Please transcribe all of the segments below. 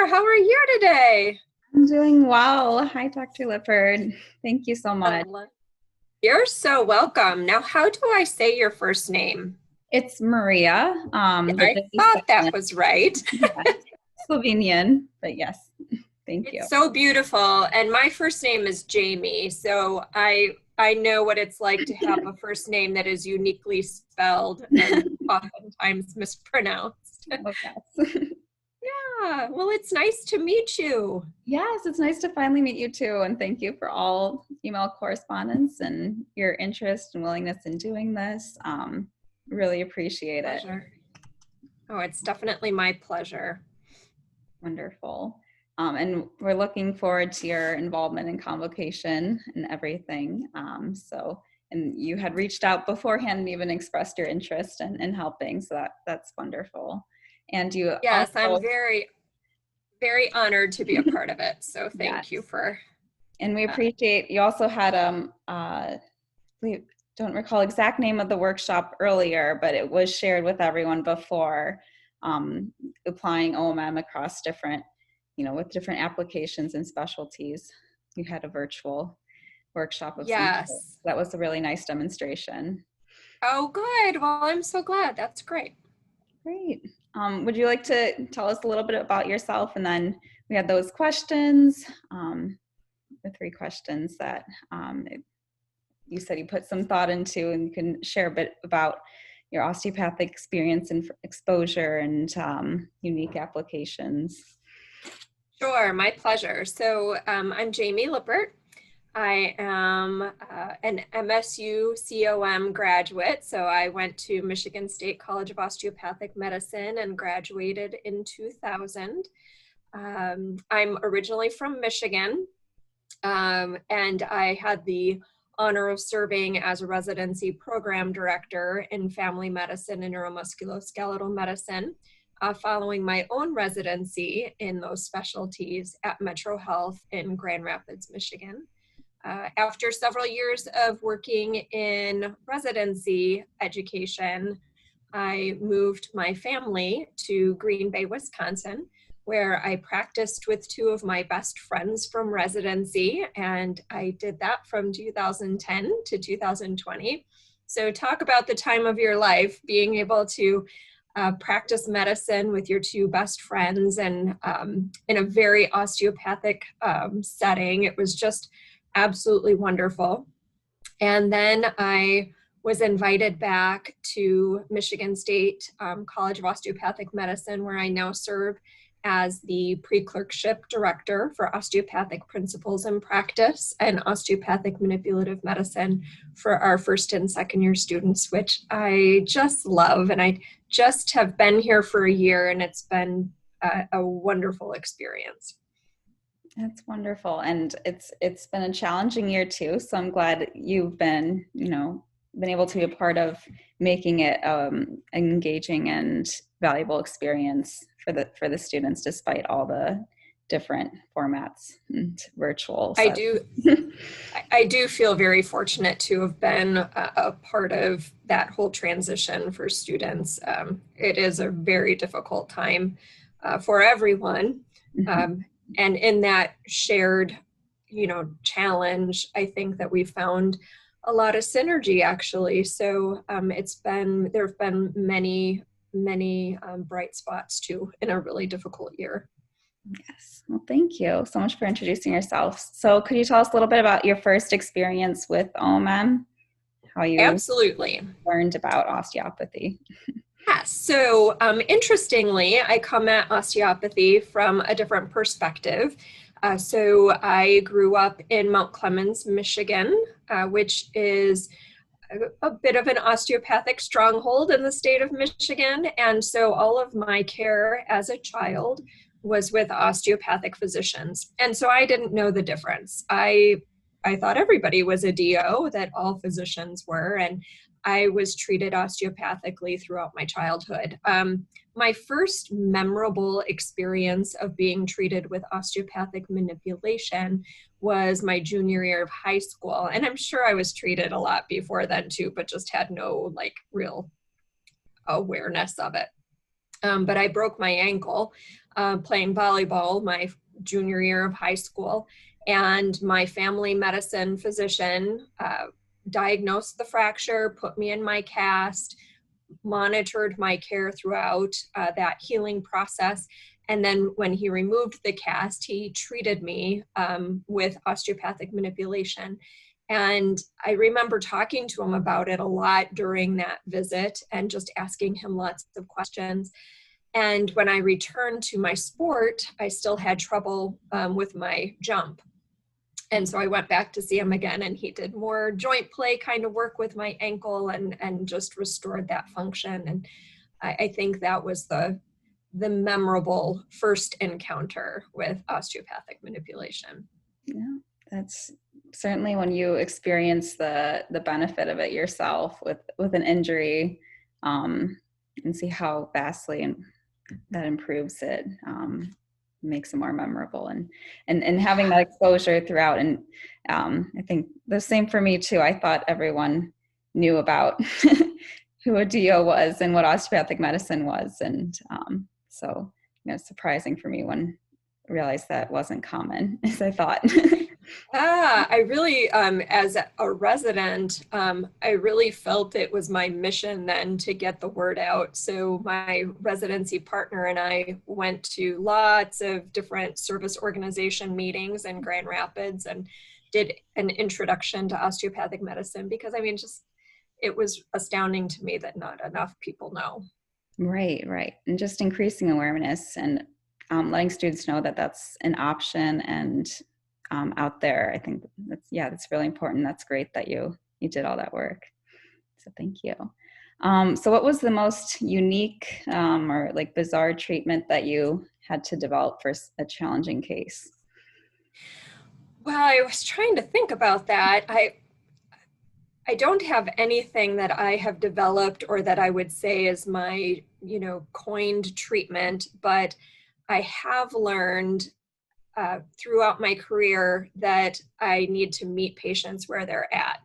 How are you today? I'm doing well. Hi, Dr. Lippert. Thank you so much. You're so welcome. Now, how do I say your first name? It's Maria. The I J is thought that silent. was right. Yeah, Slovenian, but yes, thank you. It's so beautiful. And my first name is J'Aimee, so I know what it's like to have a first name that is uniquely spelled and oftentimes mispronounced. Oh, yes. Yeah, well, it's nice to meet you. Yes, it's nice to finally meet you too. And thank you for all email correspondence and your interest and willingness in doing this. Really appreciate it. Pleasure. Oh, it's definitely my pleasure. Wonderful. And we're looking forward to your involvement in convocation and everything. And you had reached out beforehand and even expressed your interest in helping. So that's wonderful. And you Yes, I'm also, very, very honored to be a part of it. So thank you yes. for And we appreciate, you also had, we don't recall exact name of the workshop earlier, but it was shared with everyone before, applying OMM across different, with different applications and specialties. You had a virtual workshop of some sort. yes. That was a really nice demonstration. Oh, good. Well, I'm so glad. That's great. Great. Would you like to tell us a little bit about yourself? And then we had those questions, the 3 questions that you said you put some thought into, and you can share a bit about your osteopathic experience and exposure and unique applications. Sure, my pleasure. So I'm J'Aimee Lippert. I am an MSUCOM graduate. So I went to Michigan State College of Osteopathic Medicine and graduated in 2000. I'm originally from Michigan, and I had the honor of serving as a residency program director in family medicine and neuromusculoskeletal medicine, following my own residency in those specialties at Metro Health in Grand Rapids, Michigan. After several years of working in residency education, I moved my family to Green Bay, Wisconsin, where I practiced with 2 of my best friends from residency, and I did that from 2010 to 2020. So talk about the time of your life, being able to practice medicine with your 2 best friends and in a very osteopathic setting. It was just absolutely wonderful. And then I was invited back to Michigan State College of Osteopathic Medicine, where I now serve as the pre-clerkship director for osteopathic principles and practice and osteopathic manipulative medicine for our first and second year students, which I just love. And I just have been here for a year, and it's been a wonderful experience. That's wonderful. And it's been a challenging year too. So I'm glad you've been, been able to be a part of making it engaging and valuable experience for the students, despite all the different formats and virtual. I do feel very fortunate to have been a part of that whole transition for students. It is a very difficult time for everyone. Mm-hmm. And in that shared, challenge, I think that we found a lot of synergy actually. So there have been many bright spots too in a really difficult year. Yes. Well, thank you so much for introducing yourself. So could you tell us a little bit about your first experience with OMM? How you Absolutely learned about osteopathy? Yeah, so interestingly, I come at osteopathy from a different perspective. So I grew up in Mount Clemens, Michigan, which is a bit of an osteopathic stronghold in the state of Michigan. And so all of my care as a child was with osteopathic physicians. And so I didn't know the difference. I thought everybody was a DO, that all physicians were, and I was treated osteopathically throughout my childhood. My first memorable experience of being treated with osteopathic manipulation was my junior year of high school. And I'm sure I was treated a lot before then too, but just had no real awareness of it. But I broke my ankle playing volleyball my junior year of high school. And my family medicine physician diagnosed the fracture, put me in my cast, monitored my care throughout that healing process. And then when he removed the cast, he treated me with osteopathic manipulation. And I remember talking to him about it a lot during that visit and just asking him lots of questions. And when I returned to my sport, I still had trouble with my jump. And so I went back to see him again, and he did more joint play kind of work with my ankle and just restored that function. And I think that was the memorable first encounter with osteopathic manipulation. Yeah, that's certainly when you experience the benefit of it yourself with an injury, and see how vastly and that improves it, makes it more memorable, and having that exposure throughout. And I think the same for me too. I thought everyone knew about who a DO was and what osteopathic medicine was, and so it's surprising for me when I realized that wasn't common as I thought. I really, as a resident, I really felt it was my mission then to get the word out. So my residency partner and I went to lots of different service organization meetings in Grand Rapids and did an introduction to osteopathic medicine, because I mean, just it was astounding to me that not enough people know. Right. And just increasing awareness and letting students know that that's an option and out there. I think that's really important. That's great that you did all that work. So thank you. So what was the most unique or like bizarre treatment that you had to develop for a challenging case? Well, I was trying to think about that. I don't have anything that I have developed or that I would say is my, coined treatment, but I have learned throughout my career that I need to meet patients where they're at.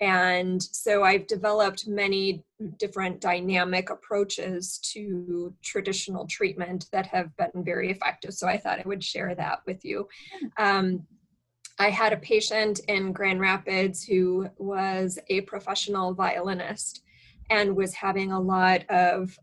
And so I've developed many different dynamic approaches to traditional treatment that have been very effective. So I thought I would share that with you. I had a patient in Grand Rapids who was a professional violinist and was having a lot of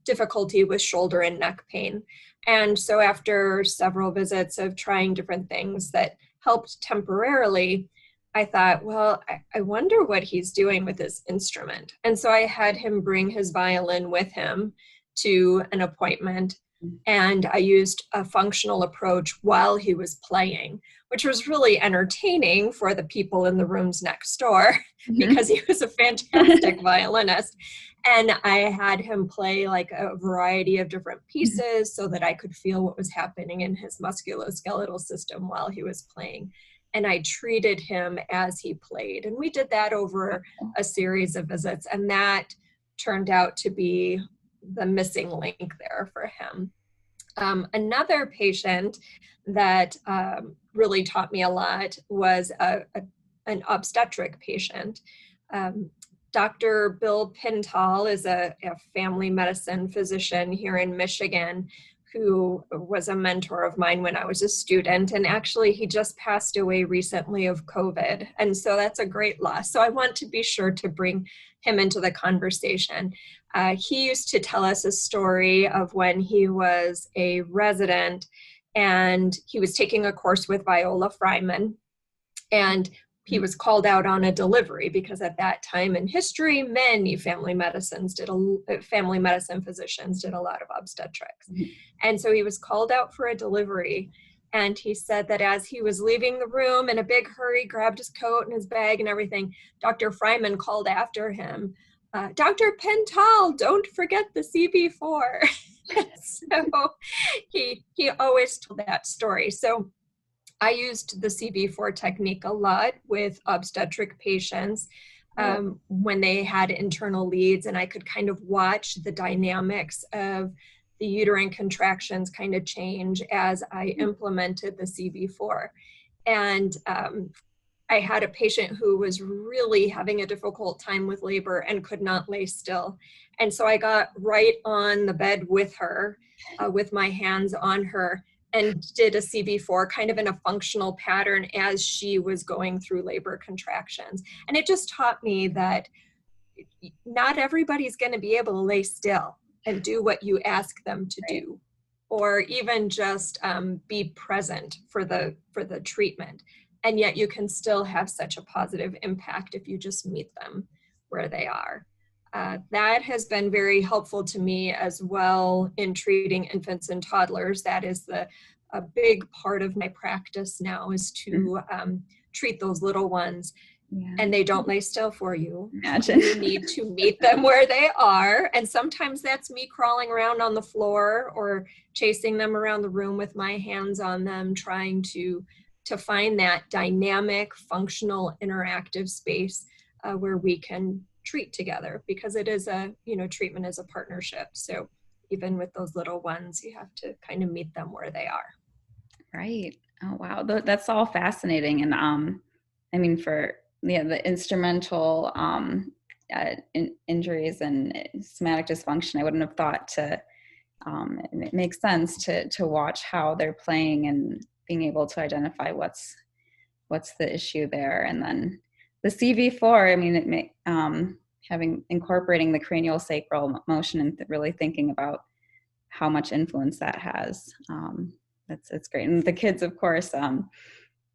difficulty with shoulder and neck pain. And so after several visits of trying different things that helped temporarily, I thought, well, I wonder what he's doing with this instrument. And so I had him bring his violin with him to an appointment, and I used a functional approach while he was playing, which was really entertaining for the people in the rooms next door because he was a fantastic violinist. And I had him play like a variety of different pieces so that I could feel what was happening in his musculoskeletal system while he was playing. And I treated him as he played. And we did that over a series of visits. And that turned out to be the missing link there for him. Another patient that really taught me a lot was an obstetric patient. Dr. Bill Pintol is a family medicine physician here in Michigan who was a mentor of mine when I was a student. And actually, he just passed away recently of COVID. And so that's a great loss. So I want to be sure to bring him into the conversation. He used to tell us a story of when he was a resident and he was taking a course with Viola Fryman. And he was called out on a delivery because at that time in history, many family medicine physicians did a lot of obstetrics. And so he was called out for a delivery. And he said that as he was leaving the room in a big hurry, grabbed his coat and his bag and everything, Dr. Fryman called after him, Dr. Pintol, don't forget the CB4. So he always told that story. So I used the CB4 technique a lot with obstetric patients when they had internal leads, and I could kind of watch the dynamics of the uterine contractions kind of change as I implemented the CB4. And I had a patient who was really having a difficult time with labor and could not lay still. And so I got right on the bed with her, with my hands on her, and did a CV4 kind of in a functional pattern as she was going through labor contractions. And it just taught me that not everybody's going to be able to lay still and do what you ask them to do, or even just be present for the treatment. And yet you can still have such a positive impact if you just meet them where they are. That has been very helpful to me as well in treating infants and toddlers. That is a big part of my practice now, is to treat those little ones. Yeah. And they don't lay still for you. Imagine. You need to meet them where they are. And sometimes that's me crawling around on the floor or chasing them around the room with my hands on them, trying to find that dynamic, functional, interactive space where we can treat together, because it is treatment is a partnership. So even with those little ones, you have to kind of meet them where they are. Right. Oh, wow. That's all fascinating. And I mean, for the instrumental injuries and somatic dysfunction, I wouldn't have thought it makes sense to watch how they're playing and being able to identify what's the issue there. And then the CV4, I mean, incorporating the cranial sacral motion and really thinking about how much influence that has. It's great. And the kids, of course,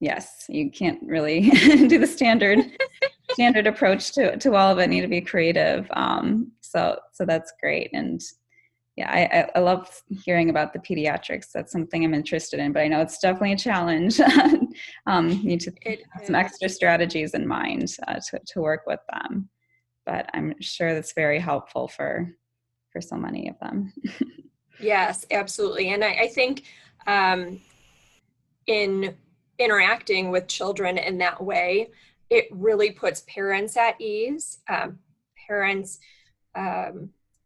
yes, you can't really do the standard approach to all of it. Need to be creative. So that's great. And yeah, I love hearing about the pediatrics. That's something I'm interested in, but I know it's definitely a challenge. Need to have some extra strategies in mind to work with them. But I'm sure that's very helpful for so many of them. Yes, absolutely. And I think in interacting with children in that way, it really puts parents at ease. Parents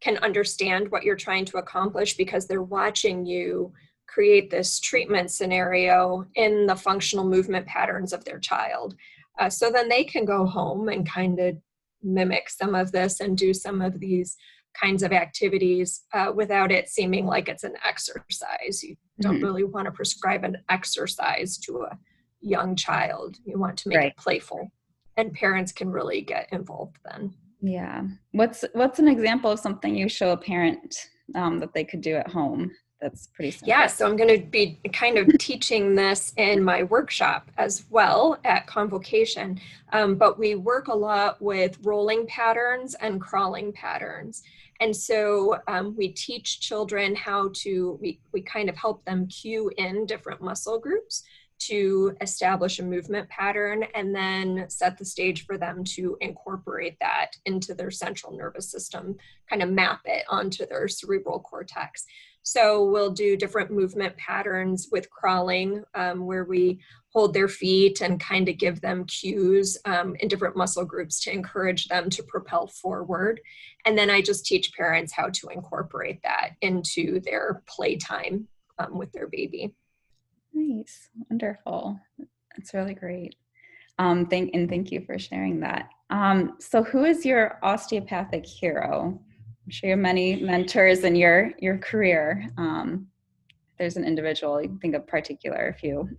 can understand what you're trying to accomplish because they're watching you create this treatment scenario in the functional movement patterns of their child. So then they can go home and kind of mimic some of this and do some of these kinds of activities without it seeming like it's an exercise. You don't really want to prescribe an exercise to a young child. You want to make it playful, and parents can really get involved then. Yeah. What's an example of something you show a parent that they could do at home? That's pretty simple. Yeah, so I'm going to be kind of teaching this in my workshop as well at Convocation, but we work a lot with rolling patterns and crawling patterns. And so we teach children how to, we kind of help them cue in different muscle groups to establish a movement pattern, and then set the stage for them to incorporate that into their central nervous system, kind of map it onto their cerebral cortex. So we'll do different movement patterns with crawling, where we hold their feet and kind of give them cues in different muscle groups to encourage them to propel forward. And then I just teach parents how to incorporate that into their playtime with their baby. Nice. Wonderful. That's really great. Thank you for sharing that. So who is your osteopathic hero? I'm sure you have many mentors in your career. There's an individual you can think of particular, a few.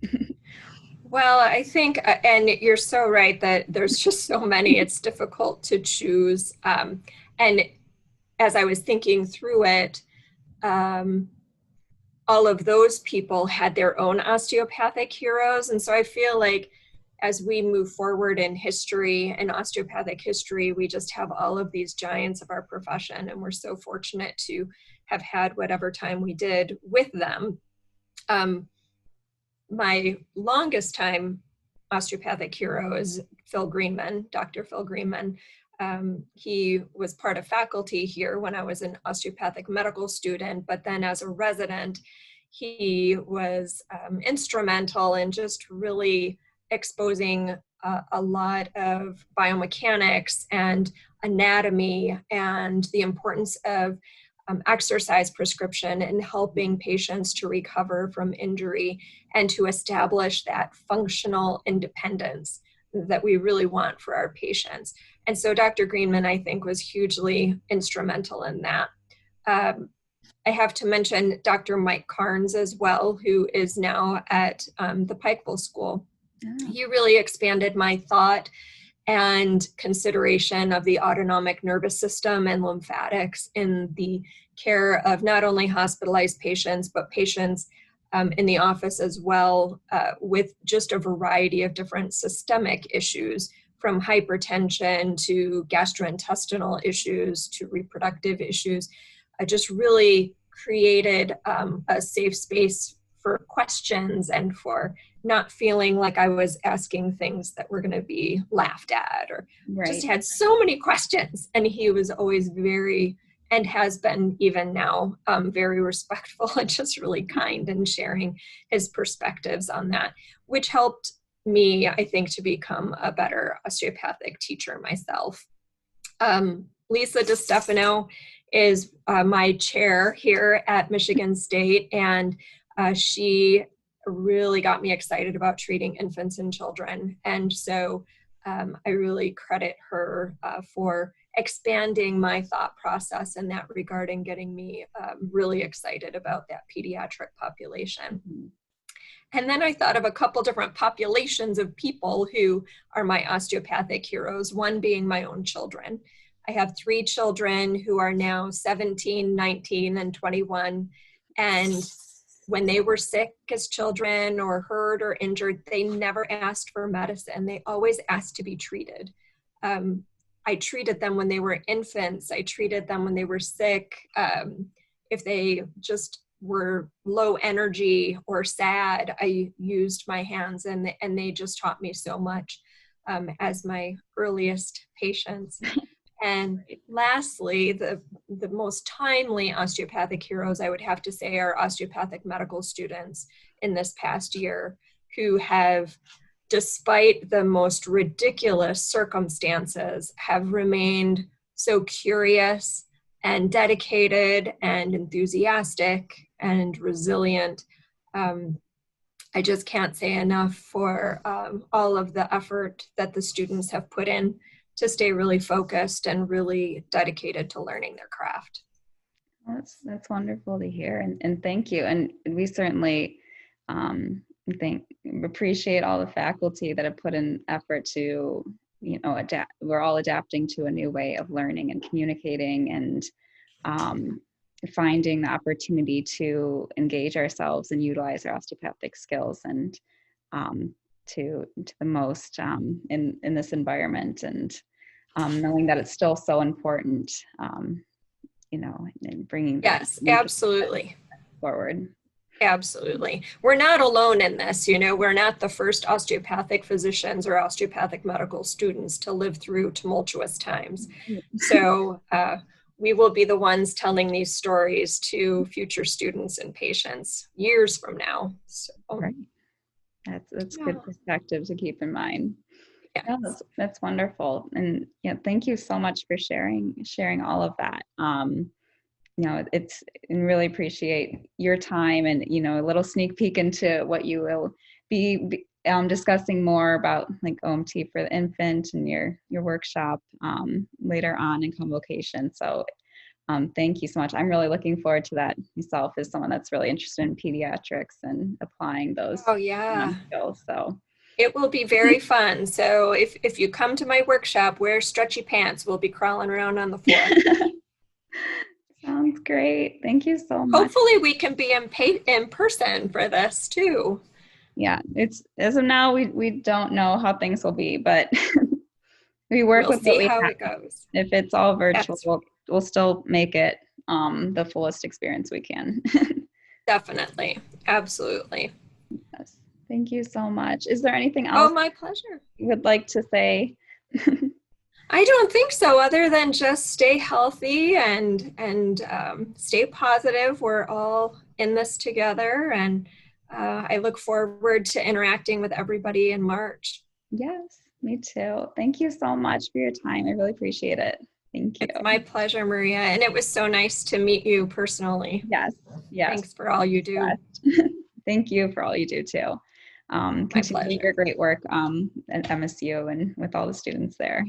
Well, I think, and you're so right that there's just so many, it's difficult to choose. And as I was thinking through it, all of those people had their own osteopathic heroes. And so I feel like as we move forward in history and osteopathic history, we just have all of these giants of our profession, and we're so fortunate to have had whatever time we did with them. My longest time osteopathic hero is Phil Greenman, Dr. Phil Greenman. He was part of faculty here when I was an osteopathic medical student, but then as a resident, he was instrumental in just really exposing a lot of biomechanics and anatomy and the importance of exercise prescription and helping patients to recover from injury and to establish that functional independence that we really want for our patients. And so Dr. Greenman, I think, was hugely instrumental in that. I have to mention Dr. Mike Carnes as well, who is now at the Pikeville School. Yeah. He really expanded my thought and consideration of the autonomic nervous system and lymphatics in the care of not only hospitalized patients, but patients in the office as well, with just a variety of different systemic issues, from hypertension to gastrointestinal issues to reproductive issues. I just really created a safe space for questions and for not feeling like I was asking things that were going to be laughed at, or just had so many questions. And he was always very, and has been even now, very respectful and just really kind in sharing his perspectives on that, which helped me, I think, to become a better osteopathic teacher myself. Lisa Destefano is my chair here at Michigan State, and she really got me excited about treating infants and children. And so I really credit her for expanding my thought process in that regard and getting me really excited about that pediatric population. And then I thought of a couple different populations of people who are my osteopathic heroes, one being my own children. I have 3 children who are now 17, 19, and 21. And when they were sick as children or hurt or injured, they never asked for medicine. They always asked to be treated. I treated them when they were infants. I treated them when they were sick. If they just were low energy or sad, I used my hands, and they just taught me so much as my earliest patients. And lastly, the most timely osteopathic heroes, I would have to say, are osteopathic medical students in this past year, who have, despite the most ridiculous circumstances, have remained so curious and dedicated and enthusiastic and resilient. I just can't say enough for all of the effort that the students have put in to stay really focused and really dedicated to learning their craft. That's wonderful to hear, and thank you. And we certainly appreciate all the faculty that have put in effort to, adapt. We're all adapting to a new way of learning and communicating, and finding the opportunity to engage ourselves and utilize our osteopathic skills and to the most in this environment, and knowing that it's still so important, and bringing yes, absolutely forward. Absolutely. We're not alone in this. We're not the first osteopathic physicians or osteopathic medical students to live through tumultuous times. So we will be the ones telling these stories to future students and patients years from now. So, right. That's good perspective to keep in mind. Yeah, that's wonderful. And thank you so much for sharing all of that. And really appreciate your time, and a little sneak peek into what you will be discussing more about, like OMT for the infant and your workshop later on in convocation. So thank you so much. I'm really looking forward to that myself, as someone that's really interested in pediatrics and applying those skills. So it will be very fun. So if you come to my workshop, wear stretchy pants. We'll be crawling around on the floor. Sounds great. Thank you so much. Hopefully we can be in person for this too. Yeah, it's, as of now, we don't know how things will be, but we work with what we have. It goes. If it's all virtual, we'll still make it the fullest experience we can. Definitely. Absolutely. Yes. Thank you so much. Is there anything else? Oh, my pleasure. You would like to say? I don't think so, other than just stay healthy and stay positive. We're all in this together, and I look forward to interacting with everybody in March. Yes, me too. Thank you so much for your time. I really appreciate it. Thank you. It's my pleasure, Maria, and it was so nice to meet you personally. Yes. Thanks for all you do. Thank you for all you do too. continue your great work at MSU and with all the students there.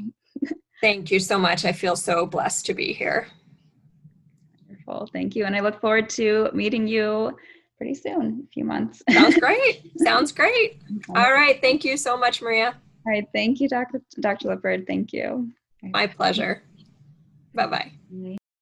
Thank you so much. I feel so blessed to be here. Wonderful. Thank you. And I look forward to meeting you pretty soon, a few months. Sounds great. Sounds great. All right. Thank you so much, Maria. All right. Thank you, Dr. Lippert. Thank you. My pleasure. Bye-bye.